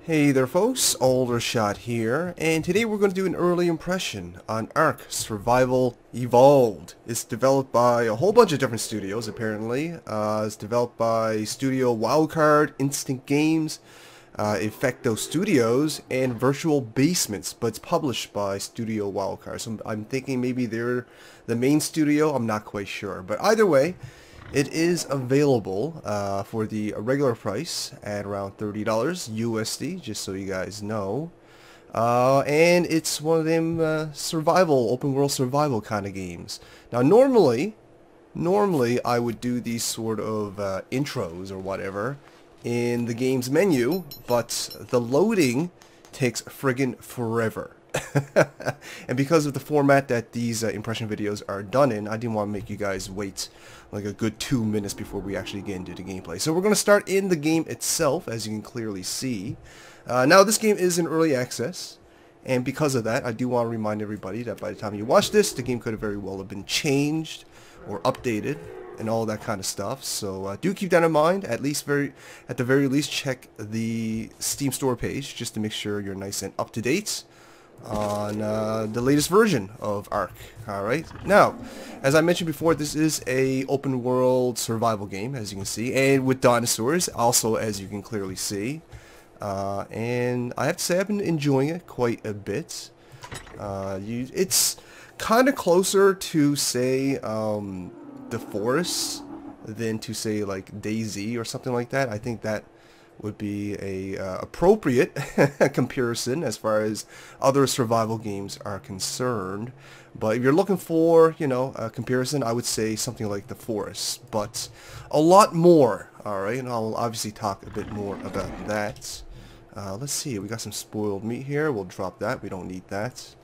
Hey there folks, Aldershot here, and today we're going to do an early impression on ARK Survival Evolved. It's developed by a whole bunch of different studios apparently. It's developed by Studio Wildcard, Instant Games, Effecto Studios, and Virtual Basements, but it's published by Studio Wildcard. So I'm thinking maybe they're the main studio, I'm not quite sure. But either way, it is available for the regular price at around $30 USD, just so you guys know. And it's one of them survival, open world survival kind of games. Now normally I would do these sort of intros or whatever in the game's menu, but the loading takes friggin' forever. And because of the format that these impression videos are done in, I didn't want to make you guys wait like a good 2 minutes before we actually get into the gameplay. So we're going to start in the game itself, as you can clearly see. Now this game is in early access, and because of that, I do want to remind everybody that by the time you watch this, the game could have very well have been changed or updated and all that kind of stuff. So do keep that in mind. At the very least, check the Steam store page just to make sure you're nice and up to date on the latest version of ARK. Alright, now as I mentioned before, this is a open world survival game, as you can see, and with dinosaurs also, as you can clearly see, and I have to say I've been enjoying it quite a bit. It's kind of closer to say the Forest than to say like DayZ or something like that. I think that would be a appropriate comparison as far as other survival games are concerned. But if you're looking for, you know, a comparison, I would say something like The Forest, but a lot more. Alright, and I'll obviously talk a bit more about that. Let's see, we got some spoiled meat here. We'll drop that, we don't need that.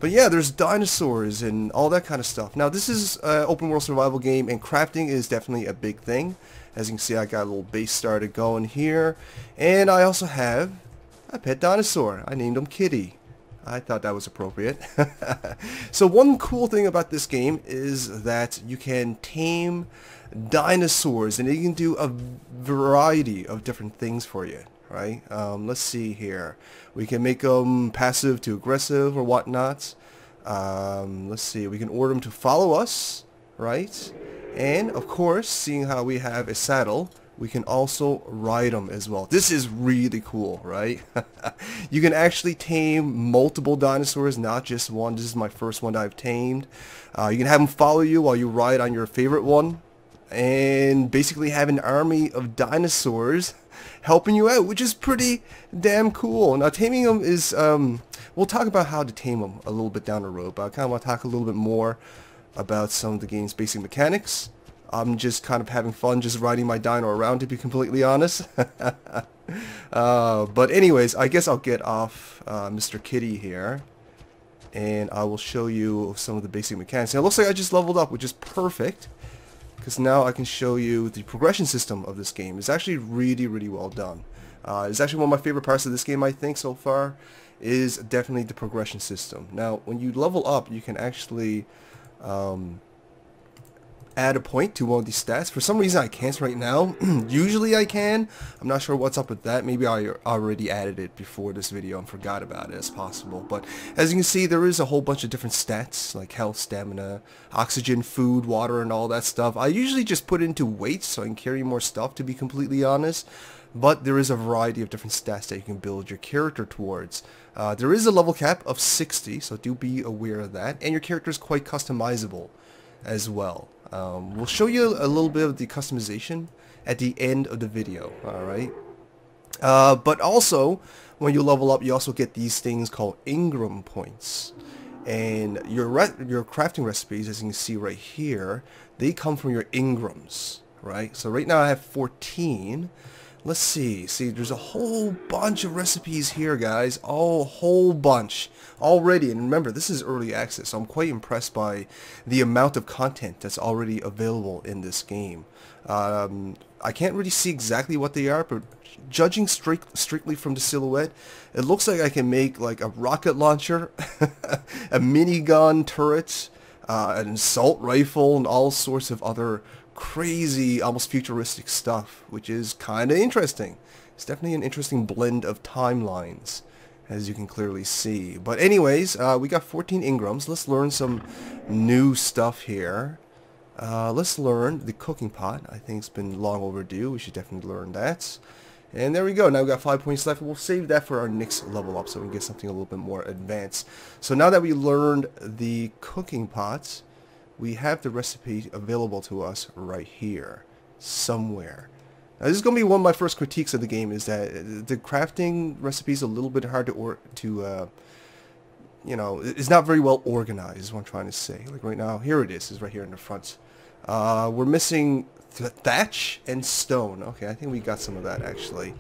But yeah, there's dinosaurs and all that kind of stuff. Now this is an open world survival game, and crafting is definitely a big thing. As you can see, I got a little base started going here, and I also have a pet dinosaur. I named him Kitty. I thought that was appropriate. So one cool thing about this game is that you can tame dinosaurs, and you can do a variety of different things for you. Right? Let's see here. We can make them passive to aggressive or whatnot. Let's see. We can order them to follow us, right? And of course, seeing how we have a saddle, we can also ride them as well. This is really cool, right? You can actually tame multiple dinosaurs, not just one. This is my first one that I've tamed. You can have them follow you while you ride on your favorite one, and basically have an army of dinosaurs helping you out, which is pretty damn cool. Now taming them is, we'll talk about how to tame them a little bit down the road, but I kind of want to talk a little bit more about some of the game's basic mechanics. I'm just kind of having fun just riding my dino around, to be completely honest. But anyways, I guess I'll get off Mr. Kitty here, and I will show you some of the basic mechanics. Now, it looks like I just leveled up, which is perfect, because now I can show you the progression system of this game. It's actually really, really well done. It's actually one of my favorite parts of this game, I think, so far, is definitely the progression system. Now, when you level up, you can actually add a point to one of these stats. For some reason I can't right now. Usually I can. I'm not sure what's up with that. Maybe I already added it before this video and forgot about it, as possible. But as you can see, there is a whole bunch of different stats like health, stamina, oxygen, food, water, and all that stuff. I usually just put it into weight so I can carry more stuff, to be completely honest. But there is a variety of different stats that you can build your character towards. There is a level cap of 60, so do be aware of that. And your character is quite customizable as well. We'll show you a little bit of the customization at the end of the video, alright? But also, when you level up, you also get these things called Ingram points. And your crafting recipes, as you can see right here, they come from your Ingrams, right? So right now I have 14. Let's see, there's a whole bunch of recipes here, guys, a whole bunch already. And remember, this is early access, so I'm quite impressed by the amount of content that's already available in this game. I can't really see exactly what they are, but judging strictly from the silhouette, it looks like I can make like a rocket launcher, a minigun turret, an assault rifle, and all sorts of other crazy, almost futuristic stuff, which is kind of interesting. It's definitely an interesting blend of timelines, as you can clearly see. But anyways, we got 14 Ingrams. Let's learn some new stuff here. Let's learn the cooking pot. I think it's been long overdue. We should definitely learn that. And there we go. Now we've got 5 points left. We'll save that for our next level up so we can get something a little bit more advanced. So now that we learned the cooking pots, we have the recipe available to us right here, somewhere. Now this is going to be one of my first critiques of the game, is that the crafting recipe is a little bit hard to you know, it's not very well organized, is what I'm trying to say. Like right now, here it is right here in the front. We're missing thatch and stone. Okay, I think we got some of that actually.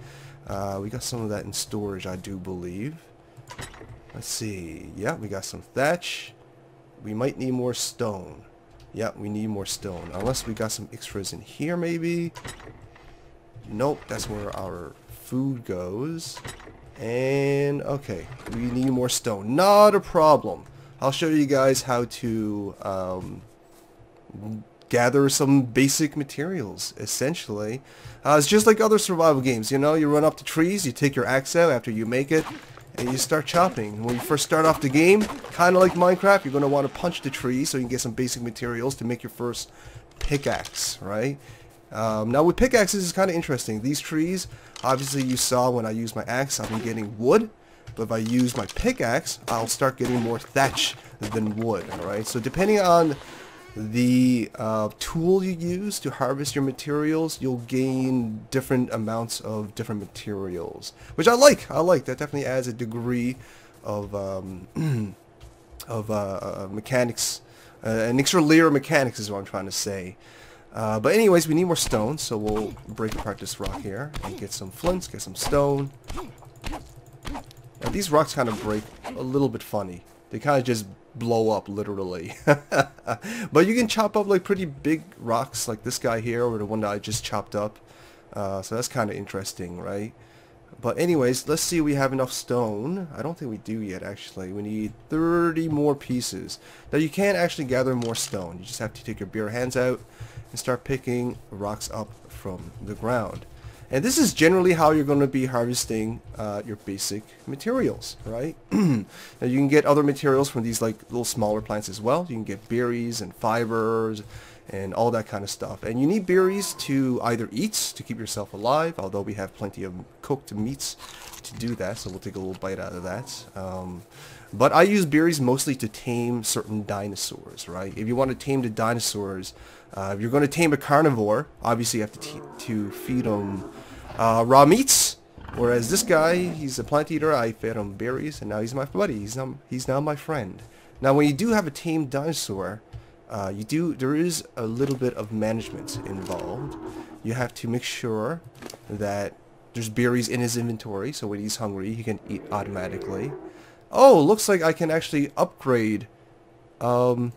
We got some of that in storage, I do believe. Let's see. Yeah, we got some thatch. We might need more stone. Yeah, we need more stone. Unless we got some extras in here maybe. Nope, that's where our food goes. And okay, we need more stone. Not a problem. I'll show you guys how to gather some basic materials, essentially. It's just like other survival games, you know, you run up to trees, you take your axe out after you make it, and you start chopping. When you first start off the game, kind of like Minecraft, you're going to want to punch the tree so you can get some basic materials to make your first pickaxe, right? Now with pickaxes, it's kind of interesting. These trees, obviously you saw when I used my axe, I've been getting wood, but if I use my pickaxe, I'll start getting more thatch than wood, alright? So depending on the tool you use to harvest your materials, you'll gain different amounts of different materials, which I like. That definitely adds a degree of mechanics, an extra layer of mechanics is what I'm trying to say. But anyways, we need more stone, so we'll break apart this rock here and get some flints, get some stone. Now these rocks kind of break a little bit funny. They kind of just blow up, literally. But you can chop up like pretty big rocks like this guy here, or the one that I just chopped up. So that's kind of interesting, right? But anyways, let's see if we have enough stone. I don't think we do yet, actually. We need 30 more pieces. Now you can actually gather more stone. You just have to take your bare hands out and start picking rocks up from the ground. And this is generally how you're going to be harvesting your basic materials, right? Now you can get other materials from these like little smaller plants as well. You can get berries and fibers and all that kind of stuff. And you need berries to either eat to keep yourself alive, although we have plenty of cooked meats to do that, so we'll take a little bite out of that. But I use berries mostly to tame certain dinosaurs, right? If you want to tame the dinosaurs, if you're going to tame a carnivore, obviously you have to feed them raw meats. Whereas this guy, he's a plant eater. I fed him berries, and now he's my buddy. He's now my friend. Now, when you do have a tamed dinosaur, there is a little bit of management involved. You have to make sure that there's berries in his inventory, so when he's hungry, he can eat automatically. Oh, looks like I can actually upgrade. Cool.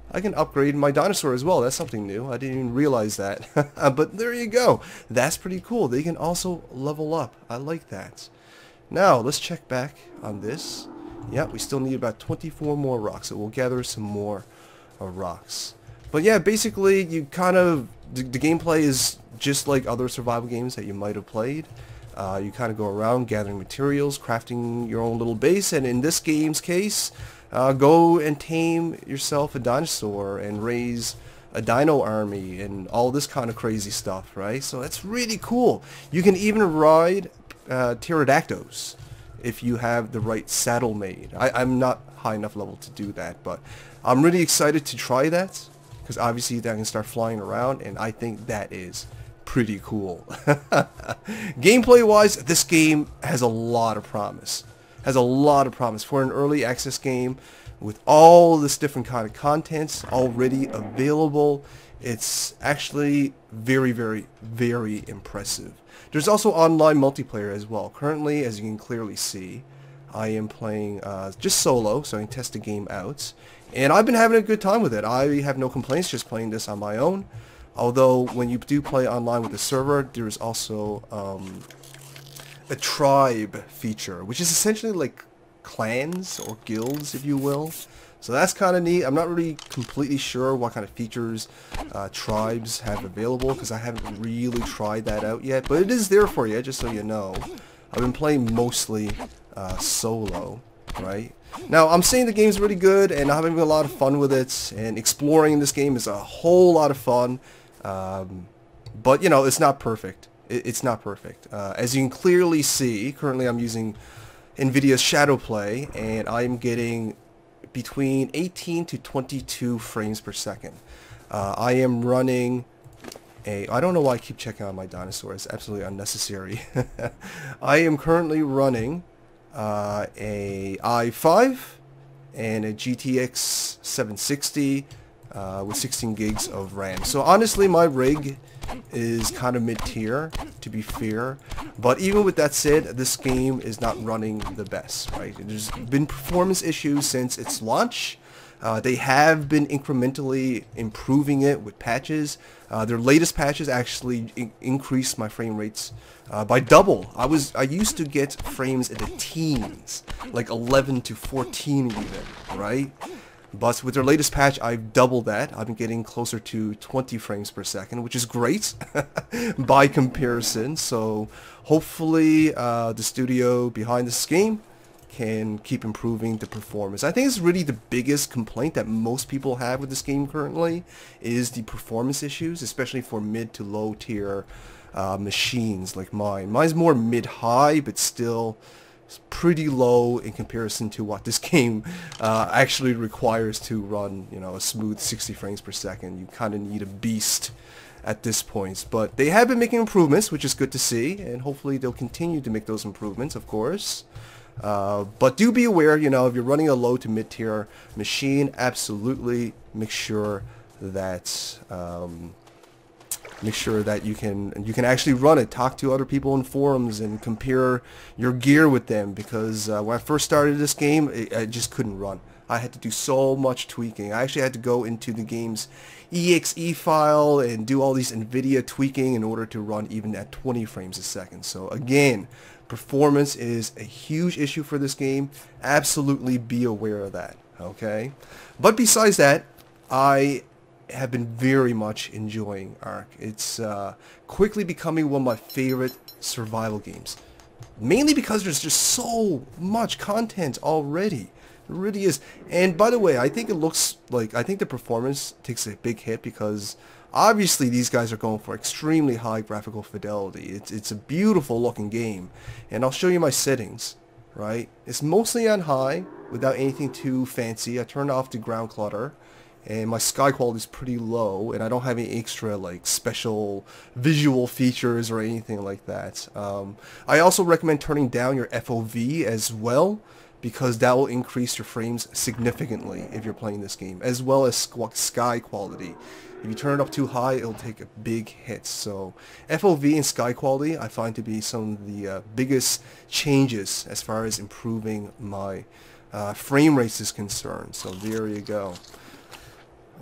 I can upgrade my dinosaur as well. That's something new. I didn't even realize that. But there you go. That's pretty cool. They can also level up. I like that. Now, let's check back on this. Yeah, we still need about 24 more rocks, so we'll gather some more rocks. But yeah, basically, you kind of... The gameplay is just like other survival games that you might have played. You kind of go around gathering materials, crafting your own little base, and in this game's case, go and tame yourself a dinosaur and raise a dino army and all this kind of crazy stuff, right? So that's really cool. You can even ride pterodactyls if you have the right saddle made. I'm not high enough level to do that, but I'm really excited to try that, because obviously that can start flying around, and I think that is pretty cool. Gameplay wise, this game has a lot of promise. For an early access game with all this different kind of contents already available. It's actually very, very, very impressive. There's also online multiplayer as well. Currently, as you can clearly see, I am playing just solo, so I can test the game out. And I've been having a good time with it. I have no complaints just playing this on my own. Although, when you do play online with the server, there is also a tribe feature, which is essentially like clans or guilds, if you will. So that's kind of neat. I'm not really completely sure what kind of features tribes have available, because I haven't really tried that out yet. But it is there for you, just so you know. I've been playing mostly solo, right? Now, I'm saying the game's really good, and I'm having a lot of fun with it, and exploring this game is a whole lot of fun. But, you know, it's not perfect. It's not perfect. As you can clearly see, currently I'm using NVIDIA's Shadow Play, and I'm getting between 18 to 22 frames per second. I am running I don't know why I keep checking on my dinosaur. It's absolutely unnecessary. I am currently running a i5 and a GTX 760 with 16 gigs of RAM. So honestly, my rig is kind of mid-tier, to be fair. But even with that said, this game is not running the best, right? There's been performance issues since its launch. They have been incrementally improving it with patches. Their latest patches actually increased my frame rates by double. I used to get frames in the teens, like 11 to 14 even, right? But with their latest patch, I've doubled that. I've been getting closer to 20 frames per second, which is great by comparison. So hopefully the studio behind this game can keep improving the performance. I think it's really the biggest complaint that most people have with this game currently is the performance issues, especially for mid to low tier machines like mine. Mine's more mid-high, but still pretty low in comparison to what this game actually requires to run, you know, a smooth 60 frames per second. You kind of need a beast at this point. But they have been making improvements, which is good to see, and hopefully they'll continue to make those improvements, of course. But do be aware, you know, if you're running a low to mid-tier machine, absolutely make sure that you can actually run it. Talk to other people in forums and compare your gear with them, because when I first started this game, I just couldn't run. I had to do so much tweaking. I actually had to go into the game's exe file and do all these NVIDIA tweaking in order to run even at 20 frames a second. So again, performance is a huge issue for this game. Absolutely be aware of that, okay? But besides that, I have been very much enjoying ARK. It's quickly becoming one of my favorite survival games. Mainly because there's just so much content already. It really is. And by the way, I think the performance takes a big hit because obviously these guys are going for extremely high graphical fidelity. It's a beautiful looking game. And I'll show you my settings, right? It's mostly on high without anything too fancy. I turned off the ground clutter. And my sky quality is pretty low, and I don't have any extra like special visual features or anything like that. I also recommend turning down your FOV as well, because that will increase your frames significantly if you're playing this game, as well as sky quality. If you turn it up too high, it'll take a big hit. So FOV and sky quality I find to be some of the biggest changes as far as improving my frame rates is concerned. So there you go.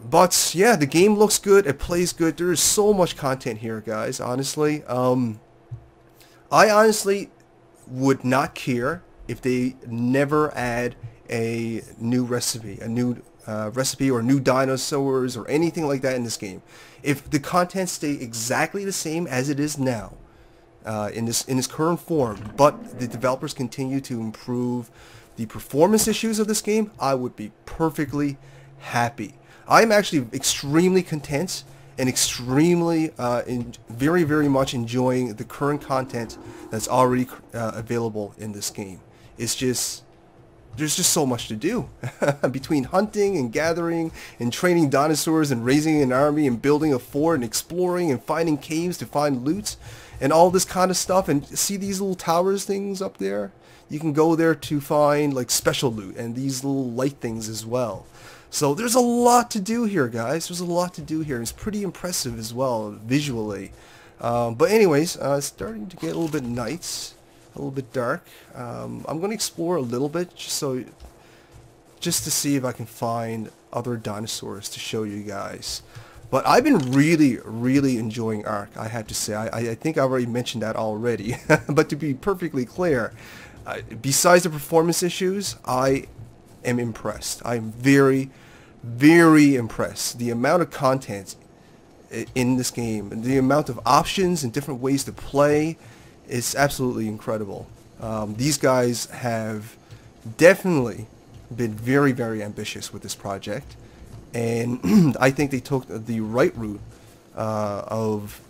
But yeah, the game looks good, it plays good. There is so much content here, guys, honestly. I honestly would not care if they never add a new recipe, or new dinosaurs or anything like that in this game. If the content stay exactly the same as it is now, in its current form, but the developers continue to improve the performance issues of this game, I would be perfectly happy. I'm actually extremely content and extremely, very, very much enjoying the current content that's already available in this game. It's just, there's just so much to do. Between hunting and gathering and training dinosaurs and raising an army and building a fort and exploring and finding caves to find loot and all this kind of stuff. And see these little towers things up there? You can go there to find like special loot and these little light things as well. So there's a lot to do here, guys. There's a lot to do here. It's pretty impressive as well, visually. But anyways, it's starting to get a little bit night, a little bit dark. I'm going to explore a little bit just to see if I can find other dinosaurs to show you guys. But I've been really, really enjoying ARK, I have to say. I think I already mentioned that already. But to be perfectly clear, besides the performance issues, I am impressed. I'm very, very impressed. The amount of content in this game, and the amount of options and different ways to play, is absolutely incredible. These guys have definitely been very, very ambitious with this project, and I think they took the right route of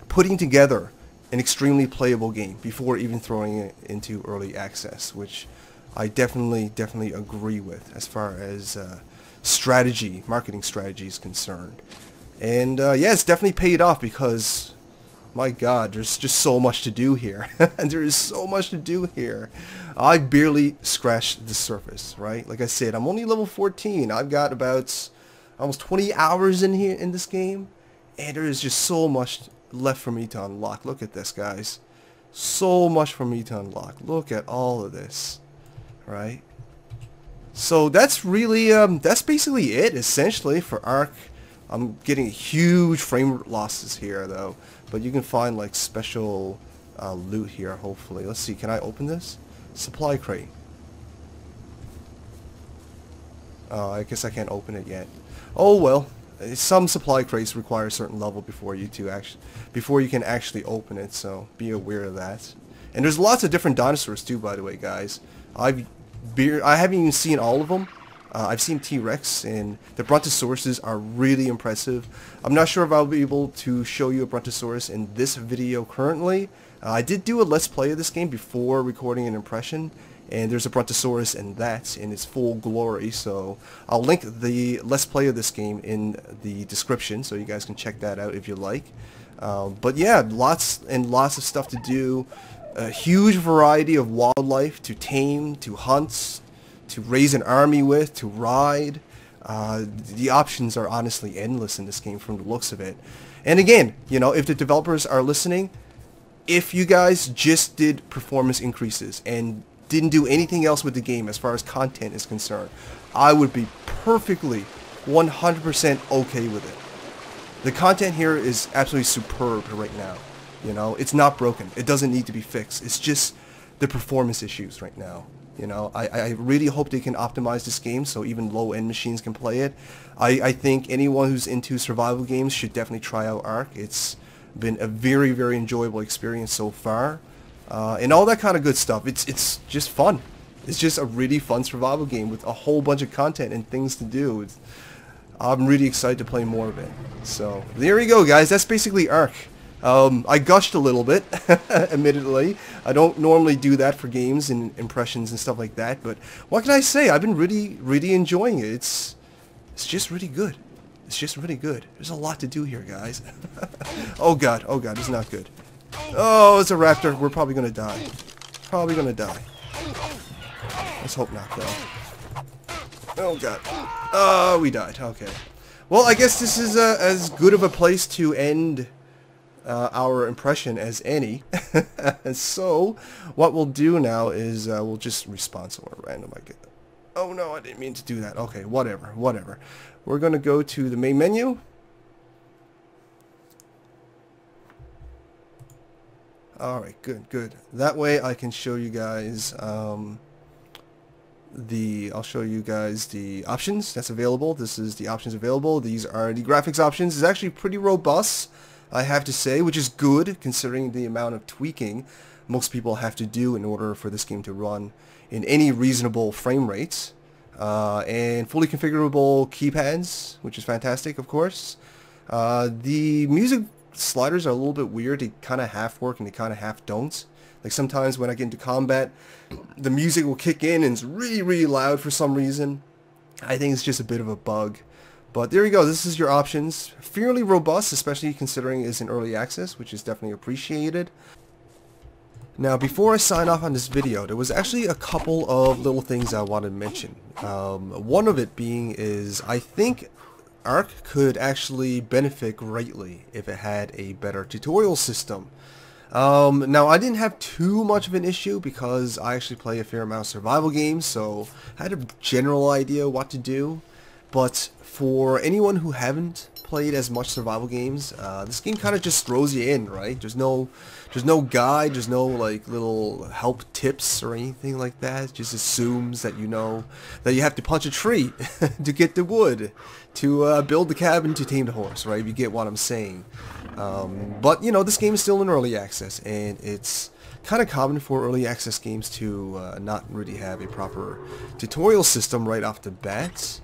putting together an extremely playable game before even throwing it into early access, which I definitely agree with as far as strategy, marketing strategy is concerned. And yeah, it's definitely paid off because, my God, there's just so much to do here. There is so much to do here. I barely scratched the surface, right? Like I said, I'm only level 14. I've got about almost 20 hours in here in this game, and there is just so much left for me to unlock. Look at this, guys. So much for me to unlock. Look at all of this, right? So that's really that's basically it essentially for ARK. I'm getting huge frame losses here though, but you can find like special loot here hopefully. Let's see, can I open this? Supply crate. Oh, I guess I can't open it yet. Oh well, some supply crates require a certain level before you can actually open it, so be aware of that. And there's lots of different dinosaurs too, by the way, guys. I haven't even seen all of them. I've seen T-Rex, and the Brontosauruses are really impressive. I'm not sure if I'll be able to show you a Brontosaurus in this video currently. I did do a Let's Play of this game before recording an impression, and there's a Brontosaurus in that in its full glory, so I'll link the Let's Play of this game in the description so you guys can check that out if you like. But yeah, lots and lots of stuff to do. A huge variety of wildlife to tame, to hunt, to raise an army with, to ride. The options are honestly endless in this game from the looks of it. And again, you know, if the developers are listening, if you guys just did performance increases and didn't do anything else with the game as far as content is concerned, I would be perfectly 100% okay with it. The content here is absolutely superb right now. You know, it's not broken. It doesn't need to be fixed. It's just the performance issues right now. You know, I really hope they can optimize this game so even low-end machines can play it. I think anyone who's into survival games should definitely try out ARK. It's been a very, very enjoyable experience so far. And all that kind of good stuff. It's just fun. It's just a really fun survival game with a whole bunch of content and things to do. I'm really excited to play more of it. So, there we go, guys. That's basically ARK. I gushed a little bit, admittedly. I don't normally do that for games and impressions and stuff like that, but what can I say? I've been really enjoying it. It's just really good. It's just really good. There's a lot to do here, guys. Oh god, this is not good. Oh, it's a raptor. We're probably gonna die. Probably gonna die. Let's hope not, though. Oh god. Oh, we died. Okay. Well, I guess this is as good of a place to end our impression as any. So what we'll do now is we'll just respawn somewhere random. Oh no, I didn't mean to do that. Okay, whatever. We're gonna go to the main menu. Alright, good. That way I can show you guys I'll show you guys the options that's available. This is the options available. These are the graphics options. It's actually pretty robust, I have to say, which is good considering the amount of tweaking most people have to do in order for this game to run in any reasonable frame rates. And fully configurable keypads, which is fantastic, of course. The music sliders are a little bit weird. They kind of half work and they kind of half don't. Like sometimes when I get into combat, the music will kick in and it's really loud for some reason. I think it's just a bit of a bug. But there you go, this is your options. Fairly robust, especially considering it's in early access, which is definitely appreciated. Now, before I sign off on this video, there was actually a couple of little things I wanted to mention. One of it being is I think ARK could actually benefit greatly if it had a better tutorial system. Now, I didn't have too much of an issue because I actually play a fair amount of survival games, so I had a general idea what to do. But for anyone who haven't played as much survival games, this game kind of just throws you in, right? There's no guide, there's no like little help tips or anything like that. It just assumes that you know that you have to punch a tree to get the wood, to build the cabin, to tame the horse, right? You get what I'm saying. But you know, this game is still in early access, and it's kind of common for early access games to not really have a proper tutorial system right off the bat.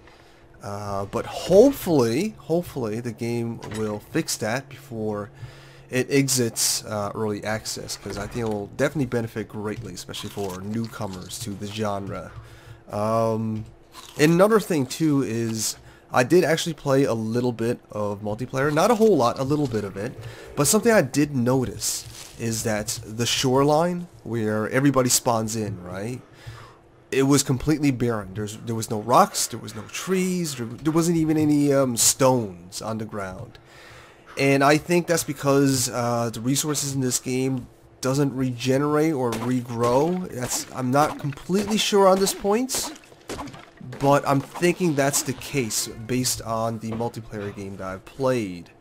But hopefully the game will fix that before it exits early access, because I think it will definitely benefit greatly, especially for newcomers to the genre. And another thing too is I did actually play a little bit of multiplayer, not a whole lot, a little bit of it, but something I did notice is that the shoreline where everybody spawns in, right? It was completely barren. There was no rocks, there was no trees, there wasn't even any stones on the ground. And I think that's because the resources in this game doesn't regenerate or regrow. I'm not completely sure on this point, but I'm thinking that's the case based on the multiplayer game that I've played.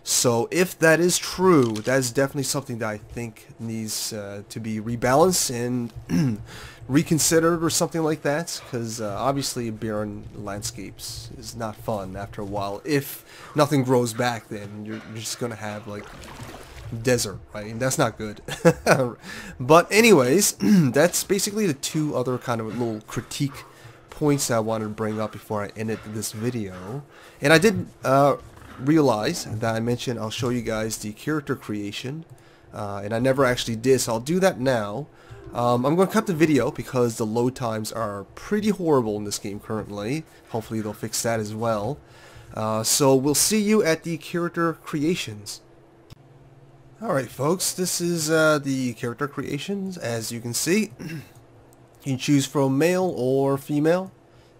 So if that is true, that is definitely something that I think needs to be rebalanced and reconsidered or something like that, because obviously barren landscapes is not fun after a while. If nothing grows back, then you're just gonna have like desert, right? And that's not good. But anyways, that's basically the two other kind of little critique points that I wanted to bring up before I ended this video. And I did realize that I mentioned I'll show you guys the character creation, and I never actually did, so I'll do that now. I'm going to cut the video because the load times are pretty horrible in this game currently. Hopefully they'll fix that as well. So we'll see you at the character creations. Alright folks, this is the character creations. As you can see, you can choose from male or female,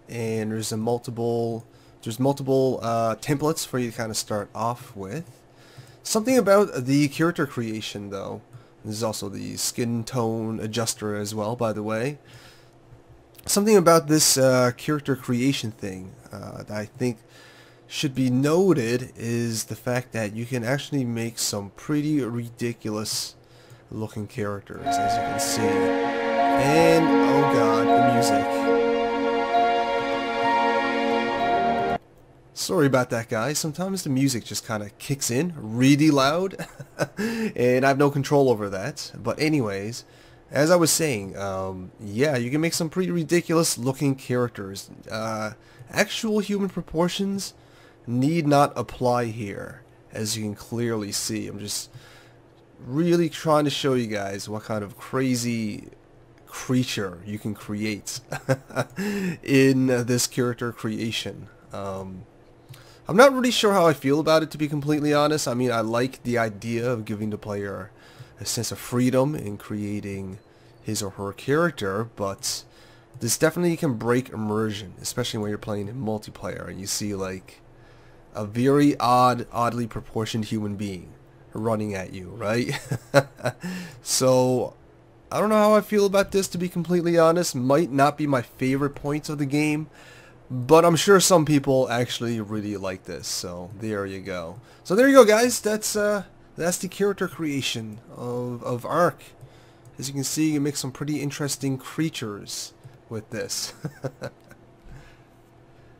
and there's multiple templates for you to kind of start off with. Something about the character creation though, this is also the skin tone adjuster as well, by the way. Something about this character creation thing that I think should be noted is the fact that you can actually make some pretty ridiculous looking characters, as you can see. And oh god, the music. Sorry about that, guys. Sometimes the music just kind of kicks in really loud and I have no control over that. But anyways, as I was saying, yeah, you can make some pretty ridiculous looking characters. Actual human proportions need not apply here, as you can clearly see. I'm just really trying to show you guys what kind of crazy creature you can create in this character creation. I'm not really sure how I feel about it, to be completely honest. I mean, I like the idea of giving the player a sense of freedom in creating his or her character, but this definitely can break immersion, especially when you're playing in multiplayer and you see like a very oddly proportioned human being running at you, right? So I don't know how I feel about this, to be completely honest. Might not be my favorite points of the game, but I'm sure some people actually really like this, so there you go. So there you go, guys. That's the character creation of ARK. As you can see, you make some pretty interesting creatures with this.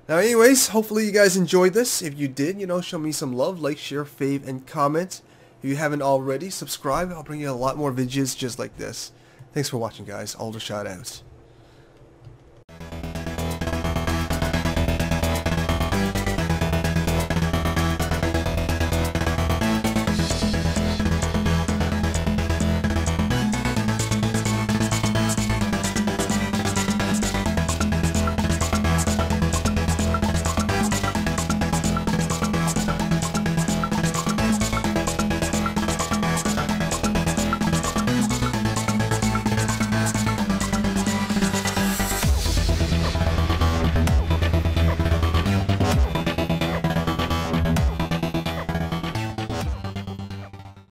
Now anyways, hopefully you guys enjoyed this. If you did, you know, show me some love, like, share, fave, and comment. If you haven't already, subscribe. I'll bring you a lot more videos just like this. Thanks for watching, guys. Aldershot out.